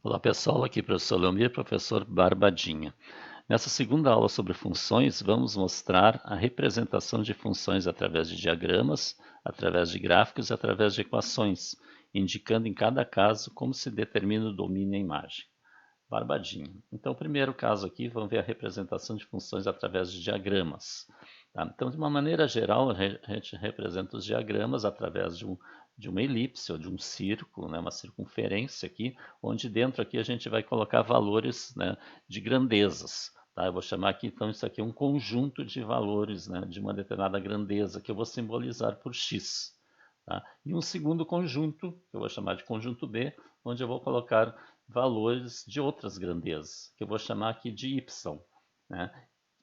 Olá pessoal, aqui professor Leomir, professor Barbadinha. Nessa segunda aula sobre funções, vamos mostrar a representação de funções através de diagramas, através de gráficos e através de equações, indicando em cada caso como se determina o domínio da imagem. Barbadinha. Então, o primeiro caso aqui, vamos ver a representação de funções através de diagramas. Tá? Então, de uma maneira geral, a gente representa os diagramas através de uma elipse ou de um círculo, né, uma circunferência aqui, onde dentro aqui a gente vai colocar valores, né, de grandezas. Tá? Eu vou chamar aqui, então, isso aqui é um conjunto de valores, né, de uma determinada grandeza, que eu vou simbolizar por x. Tá? E um segundo conjunto, que eu vou chamar de conjunto B, onde eu vou colocar valores de outras grandezas, que eu vou chamar aqui de y. Né?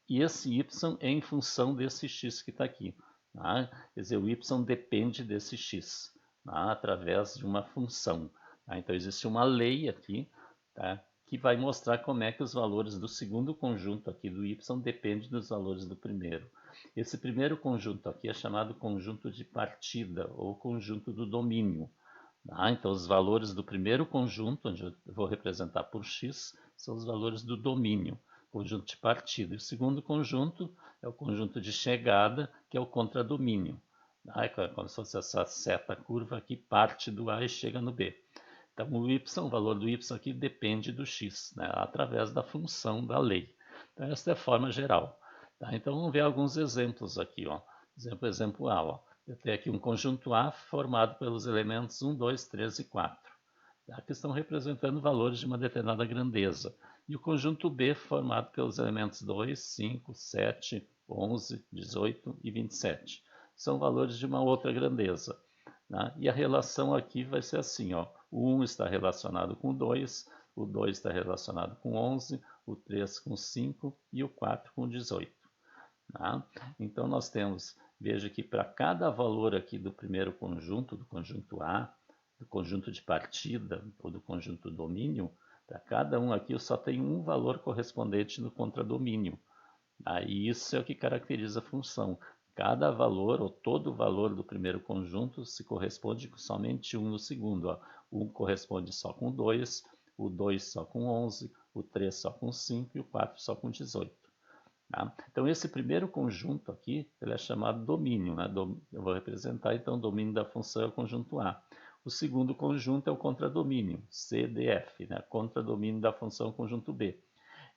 E esse y é em função desse x que está aqui. Tá? Quer dizer, o y depende desse x, tá? Através de uma função. Tá? Então, existe uma lei aqui, tá? Que vai mostrar como é que os valores do segundo conjunto aqui do y dependem dos valores do primeiro. Esse primeiro conjunto aqui é chamado conjunto de partida ou conjunto do domínio. Então, os valores do primeiro conjunto, onde eu vou representar por x, são os valores do domínio, conjunto de partida. E o segundo conjunto é o conjunto de chegada, que é o contradomínio. É como se fosse essa seta curva que parte do A e chega no B. Então, o valor do y aqui depende do x, né, através da função da lei. Então, essa é a forma geral. Tá? Então, vamos ver alguns exemplos aqui. Ó. Exemplo A. Ó. Eu tenho aqui um conjunto A formado pelos elementos 1, 2, 3 e 4, tá? Que estão representando valores de uma determinada grandeza. E o conjunto B formado pelos elementos 2, 5, 7, 11, 18 e 27. São valores de uma outra grandeza. Né? E a relação aqui vai ser assim, ó. O 1 está relacionado com o 2 está relacionado com 11, o 3 com 5 e o 4 com 18. Tá? Então, nós temos, veja que para cada valor aqui do primeiro conjunto, do conjunto A, do conjunto de partida ou do conjunto domínio, para cada um aqui eu só tenho um valor correspondente no contradomínio. E isso é o que caracteriza a função. Cada valor ou todo valor do primeiro conjunto se corresponde com somente um no segundo. Ó. O 1 corresponde só com 2, o 2 só com 11, o 3 só com 5 e o 4 só com 18. Tá? Então, esse primeiro conjunto aqui, ele é chamado domínio. Né? Eu vou representar, então, o domínio da função é o conjunto A. O segundo conjunto é o contradomínio, CDF, né? Contradomínio da função conjunto B.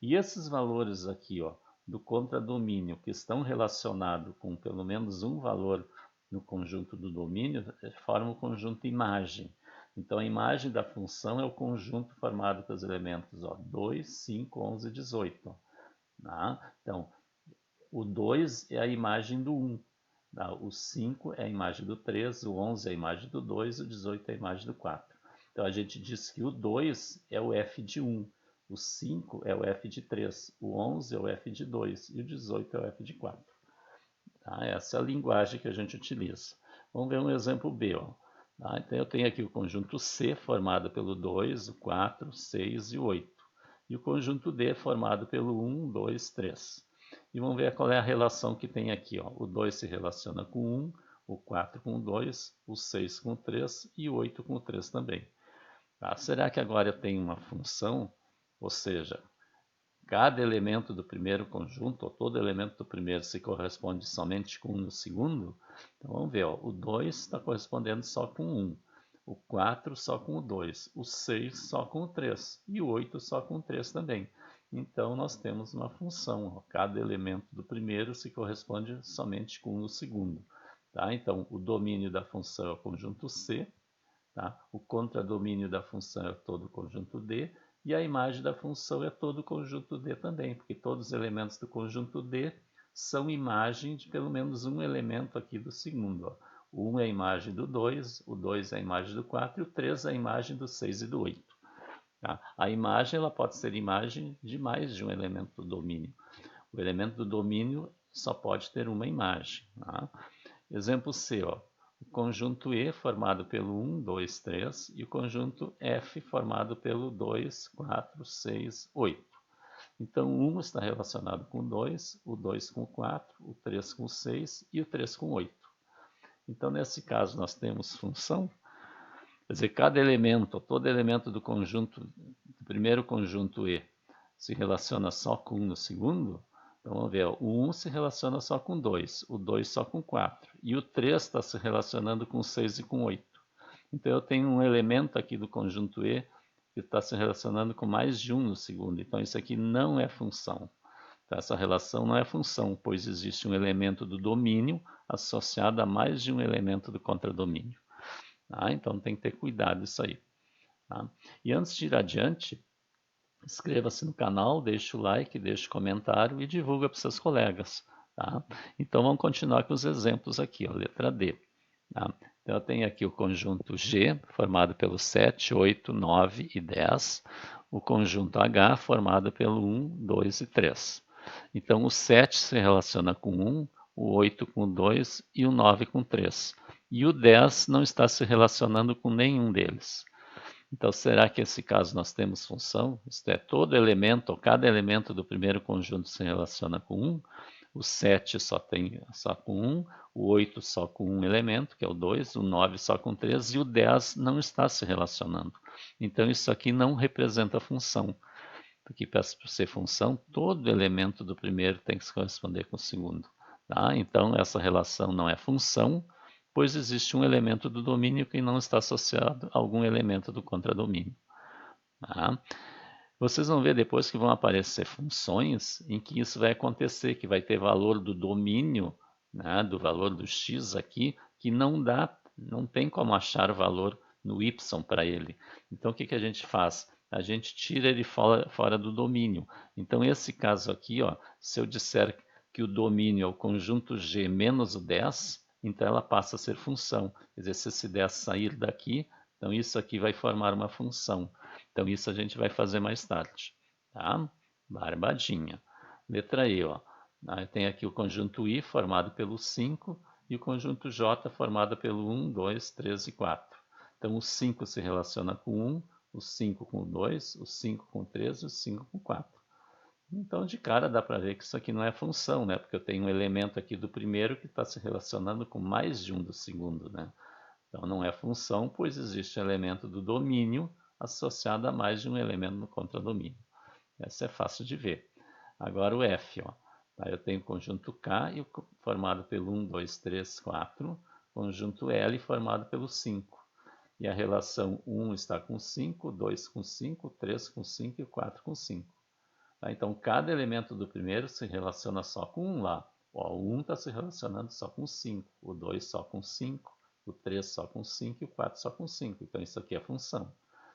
E esses valores aqui, ó, do contradomínio, que estão relacionados com pelo menos um valor no conjunto do domínio, formam o conjunto imagem. Então, a imagem da função é o conjunto formado pelos elementos 2, 5, 11 e 18. Tá? Então, o 2 é a imagem do 1, tá? O 5 é a imagem do 3, o 11 é a imagem do 2, o 18 é a imagem do 4. Então, a gente diz que o 2 é o f de 1, o 5 é o f de 3, o 11 é o f de 2 e o 18 é o f de 4. Tá? Essa é a linguagem que a gente utiliza. Vamos ver um exemplo B. Ó. Tá? Então, eu tenho aqui o conjunto C, formado pelo 2, o 4, 6 e o 8. E o conjunto D, formado pelo 1, 2, 3. E vamos ver qual é a relação que tem aqui. Ó. O 2 se relaciona com 1, o 4 com o 2, o 6 com o 3 e o 8 com o 3 também. Tá? Será que agora eu tenho uma função? Ou seja, cada elemento do primeiro conjunto, ou todo elemento do primeiro, se corresponde somente com 1 no segundo? Então vamos ver, ó, o 2 está correspondendo só com 1, o 4 só com o 2, o 6 só com o 3 e o 8 só com o 3 também. Então nós temos uma função, ó, cada elemento do primeiro se corresponde somente com 1 no segundo. Tá? Então o domínio da função é o conjunto C, tá? O contradomínio da função é todo o conjunto D, e a imagem da função é todo o conjunto D também, porque todos os elementos do conjunto D são imagem de pelo menos um elemento aqui do segundo. Ó. O 1 é a imagem do 2, o 2 é a imagem do 4 e o 3 é a imagem do 6 e do 8. Tá? A imagem ela pode ser imagem de mais de um elemento do domínio. O elemento do domínio só pode ter uma imagem. Tá? Exemplo C, ó. O conjunto E formado pelo 1, 2, 3 e o conjunto F formado pelo 2, 4, 6, 8. Então, o 1 está relacionado com o 2, o 2 com o 4, o 3 com o 6 e o 3 com o 8. Então, nesse caso, nós temos função. Quer dizer, cada elemento, todo elemento do conjunto primeiro conjunto E se relaciona só com 1 no segundo, então vamos ver, o 1 se relaciona só com 2, o 2 só com 4, e o 3 está se relacionando com 6 e com 8. Então eu tenho um elemento aqui do conjunto E que está se relacionando com mais de 1 no segundo, então isso aqui não é função. Então, essa relação não é função, pois existe um elemento do domínio associado a mais de um elemento do contradomínio. Tá? Então tem que ter cuidado isso aí. Tá? E antes de ir adiante, inscreva-se no canal, deixe o like, deixe o comentário e divulga para os seus colegas. Tá? Então vamos continuar com os exemplos aqui, ó, letra D. Tá? Então eu tenho aqui o conjunto G, formado pelo 7, 8, 9 e 10. O conjunto H, formado pelo 1, 2 e 3. Então o 7 se relaciona com 1, o 8 com 2 e o 9 com 3. E o 10 não está se relacionando com nenhum deles. Então, será que nesse caso nós temos função? Isto é, todo elemento, ou cada elemento do primeiro conjunto se relaciona com 1, o 7 só com 1, o 8 só com um elemento, que é o 2, o 9 só com 3, e o 10 não está se relacionando. Então, isso aqui não representa função. Porque para ser função, todo elemento do primeiro tem que se corresponder com o segundo. Tá? Então, essa relação não é função, pois existe um elemento do domínio que não está associado a algum elemento do contradomínio. Tá? Vocês vão ver depois que vão aparecer funções em que isso vai acontecer, que vai ter valor do domínio, né, do valor do x aqui, que não tem como achar valor no y para ele. Então, o que a gente faz? A gente tira ele fora do domínio. Então, esse caso aqui, ó, se eu disser que o domínio é o conjunto G menos o 10, então ela passa a ser função. Quer dizer, se esse 10 sair daqui, então isso aqui vai formar uma função. Então isso a gente vai fazer mais tarde. Tá? Barbadinha. Letra E, ó. Tem aqui o conjunto I formado pelo 5 e o conjunto J formado pelo 1, 2, 3 e 4. Então o 5 se relaciona com 1, o 5 com o 2, o 5 com o 3 e o 5 com o 4. Então, de cara, dá para ver que isso aqui não é função, né? Porque eu tenho um elemento aqui do primeiro que está se relacionando com mais de um do segundo, né? Então, não é função, pois existe um elemento do domínio associado a mais de um elemento no contradomínio. Essa é fácil de ver. Agora o F, ó. Eu tenho o conjunto K formado pelo 1, 2, 3, 4. Conjunto L formado pelo 5. E a relação 1 está com 5, 2 com 5, 3 com 5 e 4 com 5. Então, cada elemento do primeiro se relaciona só com 1 lá. O 1 está se relacionando só com 5, o 2 só com 5, o 3 só com 5 e o 4 só com 5. Então, isso aqui é função.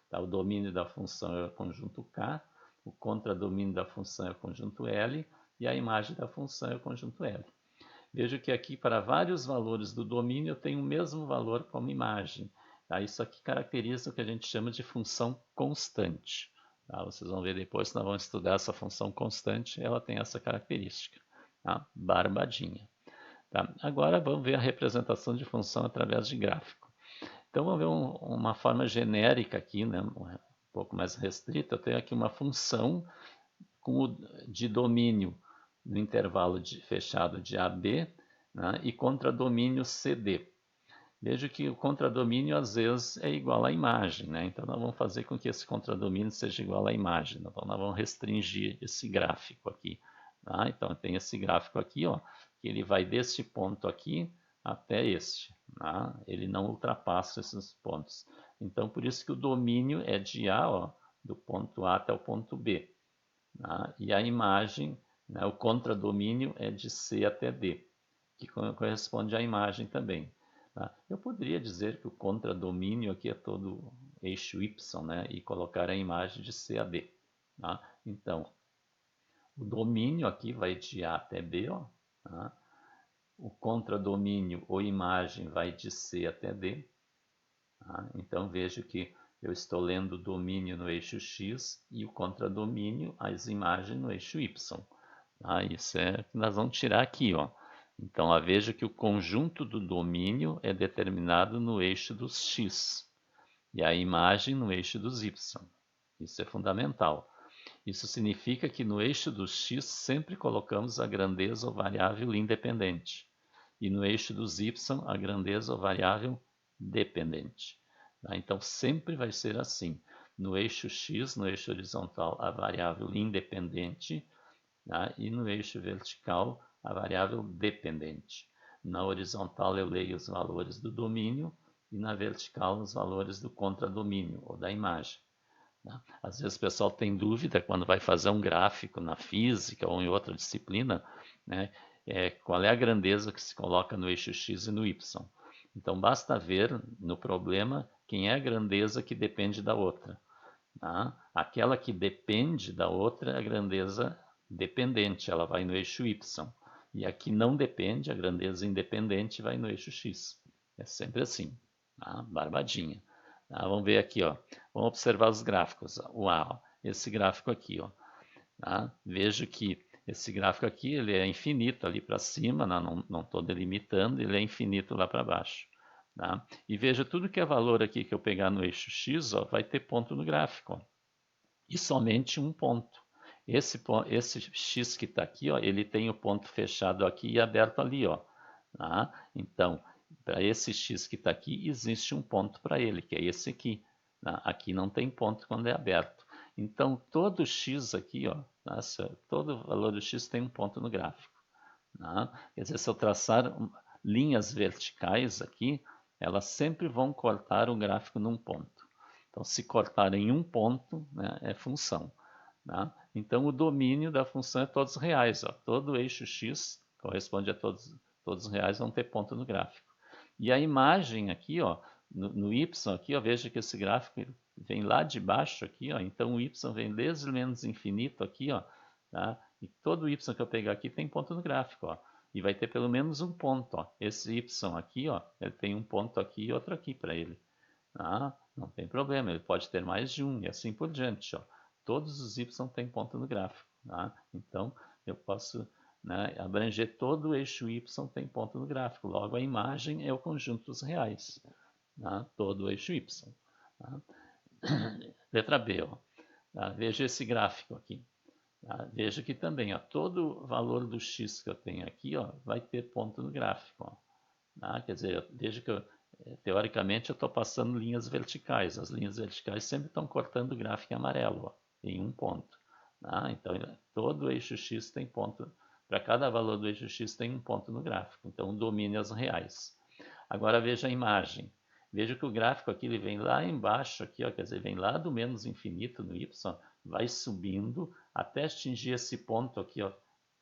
Tá? O domínio da função é o conjunto K, o contradomínio da função é o conjunto L e a imagem da função é o conjunto L. Vejo que aqui, para vários valores do domínio, eu tenho o mesmo valor como imagem. Tá? Isso aqui caracteriza o que a gente chama de função constante. Tá? Vocês vão ver depois, nós vamos estudar essa função constante, ela tem essa característica. Tá? Barbadinha. Tá? Agora vamos ver a representação de função através de gráfico. Então vamos ver uma forma genérica aqui, né? Um pouco mais restrita. Eu tenho aqui uma função de domínio no intervalo fechado de AB, né? E contradomínio CD. Vejo que o contradomínio às vezes é igual à imagem, né? Então nós vamos fazer com que esse contradomínio seja igual à imagem. Então nós vamos restringir esse gráfico aqui. Tá? Então tem esse gráfico aqui, ó, que ele vai desse ponto aqui até este. Tá? Ele não ultrapassa esses pontos. Então por isso que o domínio é de A, ó, do ponto A até o ponto B. Tá? E a imagem, né, o contradomínio é de C até D, que corresponde à imagem também. Tá? Eu poderia dizer que o contradomínio aqui é todo eixo Y, né? E colocar a imagem de C a D. Tá? Então, o domínio aqui vai de A até B. Ó, tá? O contradomínio ou imagem vai de C até D. Tá? Então, vejo que eu estou lendo o domínio no eixo X e o contradomínio, as imagens no eixo Y. Tá? Isso é que nós vamos tirar aqui, ó. Então, veja que o conjunto do domínio é determinado no eixo dos x e a imagem no eixo dos y. Isso é fundamental. Isso significa que no eixo dos x sempre colocamos a grandeza ou variável independente e no eixo dos y a grandeza ou variável dependente. Então, sempre vai ser assim. No eixo X, no eixo horizontal, a variável independente, tá? E no eixo vertical, a variável dependente. Na horizontal eu leio os valores do domínio e na vertical os valores do contradomínio ou da imagem. Tá? Às vezes o pessoal tem dúvida quando vai fazer um gráfico na física ou em outra disciplina, né, qual é a grandeza que se coloca no eixo X e no Y. Então basta ver no problema quem é a grandeza que depende da outra. Tá? Aquela que depende da outra é a grandeza dependente, ela vai no eixo Y. E a que não depende, a grandeza independente, vai no eixo X. É sempre assim, tá? Barbadinha. Tá? Vamos ver aqui, ó. Vamos observar os gráficos. Uau, esse gráfico aqui, ó. Tá? Vejo que esse gráfico aqui ele é infinito ali para cima, não estou delimitando, ele é infinito lá para baixo. Tá? E veja, tudo que é valor aqui que eu pegar no eixo X, ó, vai ter ponto no gráfico. Ó. E somente um ponto. Esse X que está aqui, ó, ele tem o ponto fechado aqui e aberto ali. Ó, tá? Então, para esse X que está aqui, existe um ponto para ele, que é esse aqui. Tá? Aqui não tem ponto quando é aberto. Então, todo X aqui, ó, tá? Todo valor do X tem um ponto no gráfico. Tá? Quer dizer, se eu traçar linhas verticais aqui, elas sempre vão cortar o gráfico num ponto. Então, se cortar em um ponto, né, é função. Tá? Então, o domínio da função é todos reais. Ó. Todo eixo x corresponde a todos reais, vão ter ponto no gráfico. E a imagem aqui, ó, no y aqui, ó, veja que esse gráfico vem lá de baixo aqui, ó, então o y vem desde menos infinito aqui, ó, tá? E todo y que eu pegar aqui tem ponto no gráfico, ó, e vai ter pelo menos um ponto, ó. Esse y aqui, ó, ele tem um ponto aqui e outro aqui para ele. Ah, não tem problema, ele pode ter mais de um e assim por diante. Ó. Todos os y têm ponto no gráfico. Tá? Então, eu posso, né, abranger todo o eixo y tem ponto no gráfico. Logo, a imagem é o conjunto dos reais. Tá? Todo o eixo y. Tá? Letra B. Ó. Tá? Veja esse gráfico aqui. Tá? Veja que também ó, todo o valor do x que eu tenho aqui ó, vai ter ponto no gráfico. Ó. Tá? Quer dizer, veja que teoricamente eu estou passando linhas verticais. As linhas verticais sempre estão cortando o gráfico em amarelo, ó, em um ponto. Tá? Então, todo o eixo x tem ponto. Para cada valor do eixo x tem um ponto no gráfico. Então, domine as reais. Agora veja a imagem. Veja que o gráfico aqui ele vem lá embaixo, aqui, ó, quer dizer, vem lá do menos infinito no y, vai subindo até atingir esse ponto aqui, ó,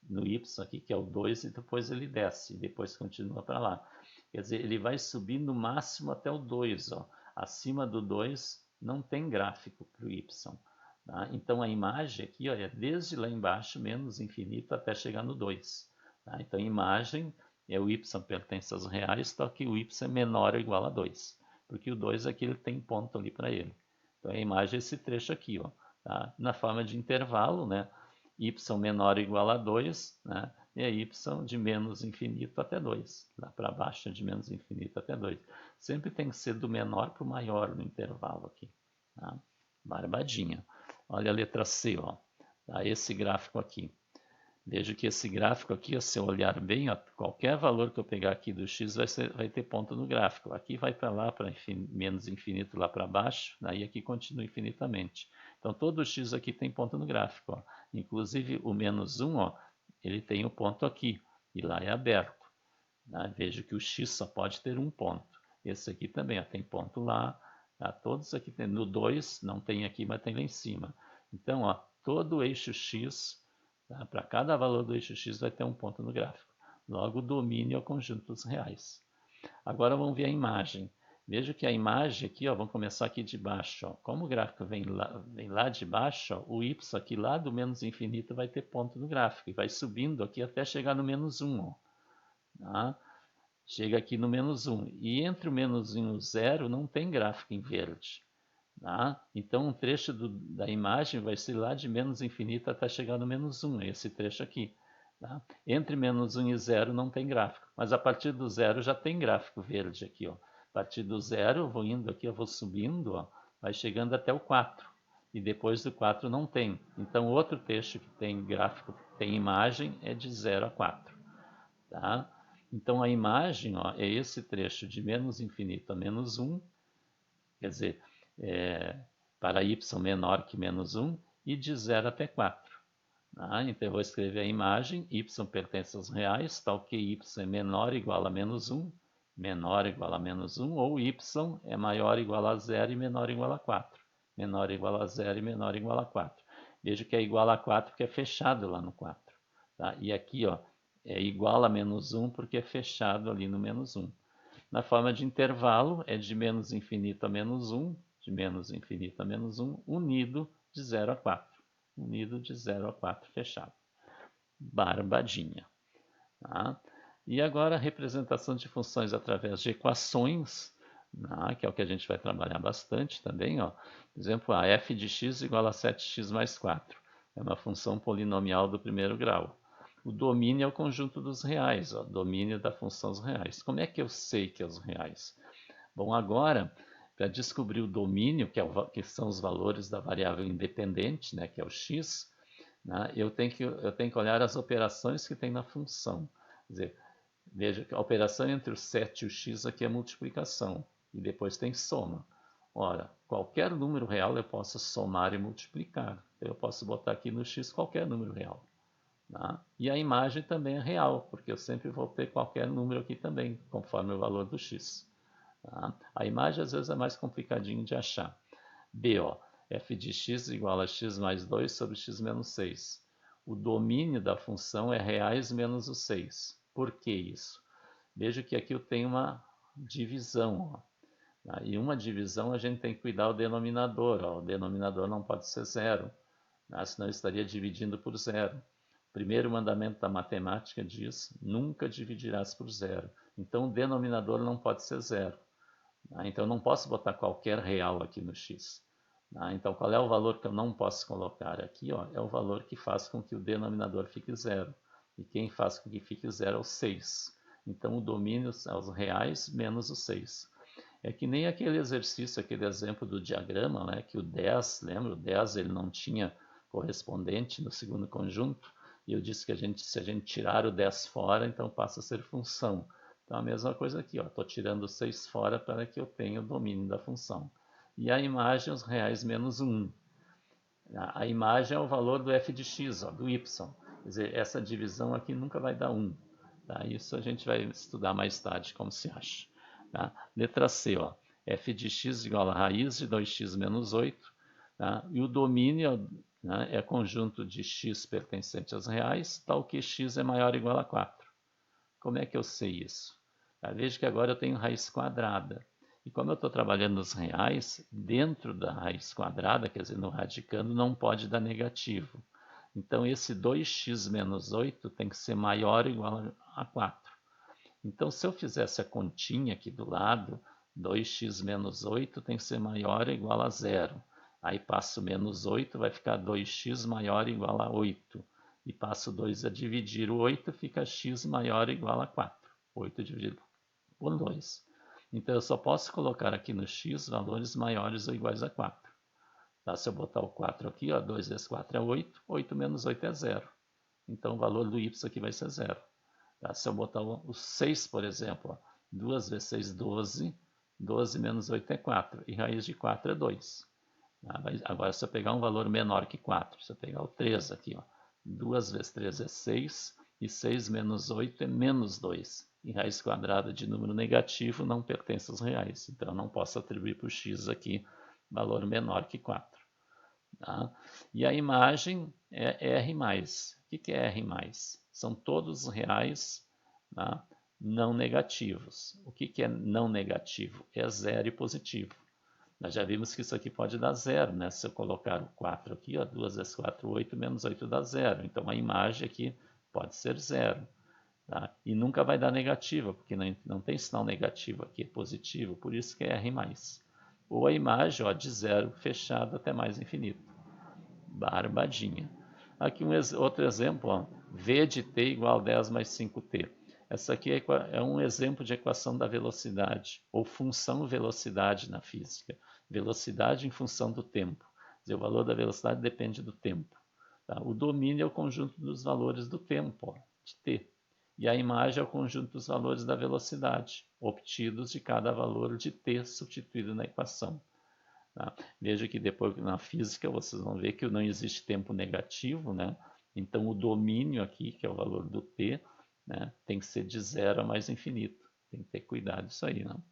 no y aqui, que é o 2, e depois ele desce, e depois continua para lá. Quer dizer, ele vai subir no máximo até o 2. Ó. Acima do 2 não tem gráfico para o y. Tá? Então a imagem aqui ó, é desde lá embaixo, menos infinito, até chegar no 2. Tá? Então a imagem é o y pertence aos reais, só que o y é menor ou igual a 2. Porque o 2 aqui ele tem ponto ali para ele. Então a imagem é esse trecho aqui. Ó, tá? Na forma de intervalo, né? Y menor ou igual a 2, né? E a y de menos infinito até 2. Lá para baixo de menos infinito até 2. Sempre tem que ser do menor para o maior no intervalo aqui. Tá? Barbadinha. Olha a letra C, ó. Tá? Esse gráfico aqui. Veja que esse gráfico aqui, se eu olhar bem, ó, qualquer valor que eu pegar aqui do x vai ter ponto no gráfico. Aqui vai para lá, para menos infinito lá para baixo, aí aqui continua infinitamente. Então todo x aqui tem ponto no gráfico. Ó. Inclusive o menos 1, ó, ele tem um ponto aqui, e lá é aberto. Tá? Veja que o x só pode ter um ponto. Esse aqui também ó, tem ponto lá. Tá? Todos aqui tem. No 2 não tem aqui, mas tem lá em cima. Então, ó, todo o eixo x, tá? Para cada valor do eixo x vai ter um ponto no gráfico. Logo, o domínio é o conjunto dos reais. Agora vamos ver a imagem. Veja que a imagem aqui, ó, vamos começar aqui de baixo. Ó. Como o gráfico vem lá de baixo, ó, o y aqui lá do menos infinito vai ter ponto no gráfico. E vai subindo aqui até chegar no menos 1. Ó. Tá? Chega aqui no menos 1. E entre o menos 1 e o 0 não tem gráfico em verde. Tá? Então, um trecho da imagem vai ser lá de menos infinito até chegar no menos 1, esse trecho aqui. Tá? Entre menos 1 e 0 não tem gráfico, mas a partir do 0 já tem gráfico verde aqui. Ó. A partir do 0 eu vou indo aqui, eu vou subindo, ó, vai chegando até o 4. E depois do 4 não tem. Então, outro trecho que tem gráfico, tem imagem, é de 0 a 4. Tá? Então, a imagem ó, é esse trecho de menos infinito a menos 1. Quer dizer, para y menor que menos 1 e de 0 até 4. Então eu vou escrever a imagem, y pertence aos reais, tal que y é menor ou igual a menos 1, menor ou igual a menos 1, ou y é maior ou igual a 0 e menor ou igual a 4. Menor ou igual a 0 e menor ou igual a 4. Veja que é igual a 4 porque é fechado lá no 4. Tá? E aqui ó, é igual a menos 1 porque é fechado ali no menos 1. Na forma de intervalo, é de menos infinito a menos 1, de menos infinito a menos 1, unido de 0 a 4. Unido de 0 a 4, fechado. Barbadinha. Tá? E agora a representação de funções através de equações, que é o que a gente vai trabalhar bastante também. Ó. Por exemplo, a f de x igual a 7x mais 4. É uma função polinomial do primeiro grau. O domínio é o conjunto dos reais, ó, domínio da função dos reais. Como é que eu sei que é os reais? Bom, agora, para descobrir o domínio, que são os valores da variável independente, que é o x, eu tenho que olhar as operações que tem na função. Quer dizer, veja que a operação entre o 7 e o x aqui é multiplicação, e depois tem soma. Ora, qualquer número real eu posso somar e multiplicar. Eu posso botar aqui no x qualquer número real. E a imagem também é real, porque eu sempre vou ter qualquer número aqui também, conforme o valor do x. A imagem às vezes é mais complicadinho de achar. B, ó, f de x igual a x mais 2 sobre x menos 6. O domínio da função é reais menos o 6. Por que isso? Veja que aqui eu tenho uma divisão. Ó. E uma divisão a gente tem que cuidar do denominador. Ó. O denominador não pode ser zero, senão eu estaria dividindo por zero. O primeiro mandamento da matemática diz: nunca dividirás por zero. Então o denominador não pode ser zero. Então eu não posso botar qualquer real aqui no x. Então qual é o valor que eu não posso colocar aqui? Ó, é o valor que faz com que o denominador fique zero. E quem faz com que fique zero é o 6. Então o domínio é os reais menos o 6. É que nem aquele exercício, aquele exemplo do diagrama, que o 10, lembra? O 10 ele não tinha correspondente no segundo conjunto. E eu disse que se a gente tirar o 10 fora, então passa a ser função. Então a mesma coisa aqui, estou tirando 6 fora para que eu tenha o domínio da função. E a imagem, os reais menos 1. A imagem é o valor do f de x, do y. Quer dizer, essa divisão aqui nunca vai dar 1. Tá? Isso a gente vai estudar mais tarde, como se acha. Tá? Letra C, f de x igual a raiz de 2x menos 8. Tá? E o domínio é conjunto de x pertencente aos reais, tal que x é maior ou igual a 4. Como é que eu sei isso? Veja que agora eu tenho raiz quadrada. E como eu estou trabalhando nos reais, dentro da raiz quadrada, quer dizer, no radicando, não pode dar negativo. Então, esse 2x menos 8 tem que ser maior ou igual a 4. Então, se eu fizesse a continha aqui do lado, 2x menos 8 tem que ser maior ou igual a 0. Aí passo menos 8, vai ficar 2x maior ou igual a 8. E passo 2 a dividir o 8, fica x maior ou igual a 4. 8 dividido por 2. Então, eu só posso colocar aqui no x valores maiores ou iguais a 4. Tá? Se eu botar o 4 aqui, 2 vezes 4 é 8, 8 menos 8 é 0. Então, o valor do y aqui vai ser 0. Tá? Se eu botar o 6, por exemplo, 2 vezes 6, 12, 12 menos 8 é 4, e raiz de 4 é 2. Tá? Agora, se eu pegar um valor menor que 4, se eu pegar o 3 aqui, 2 vezes 3 é 6, e 6 menos 8 é menos 2. E raiz quadrada de número negativo não pertence aos reais. Então, eu não posso atribuir para o x aqui valor menor que 4. Tá? E a imagem é R+. O que é R+? São todos os reais, tá? Não negativos. O que é não negativo? É zero e positivo. Nós já vimos que isso aqui pode dar zero, né? Se eu colocar o 4 aqui, 2 vezes 4, 8, menos 8 dá zero. Então a imagem aqui pode ser zero. Tá? E nunca vai dar negativa, porque não tem sinal negativo aqui, é positivo, por isso que é R+. Ou a imagem de zero fechado até mais infinito. Barbadinha. Aqui outro exemplo, V de t igual a 10 mais 5t. Essa aqui é um exemplo de equação da velocidade, ou função velocidade na física. Velocidade em função do tempo. Quer dizer, o valor da velocidade depende do tempo. Tá? O domínio é o conjunto dos valores do tempo, de t. E a imagem é o conjunto dos valores da velocidade, obtidos de cada valor de t substituído na equação. Tá? Veja que depois na física vocês vão ver que não existe tempo negativo, né? Então o domínio aqui, que é o valor do t, né, tem que ser de zero a mais infinito. Tem que ter cuidado disso aí, não?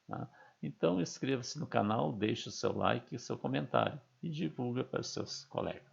Tá? Então inscreva-se no canal, deixe o seu like e o seu comentário e divulga para os seus colegas.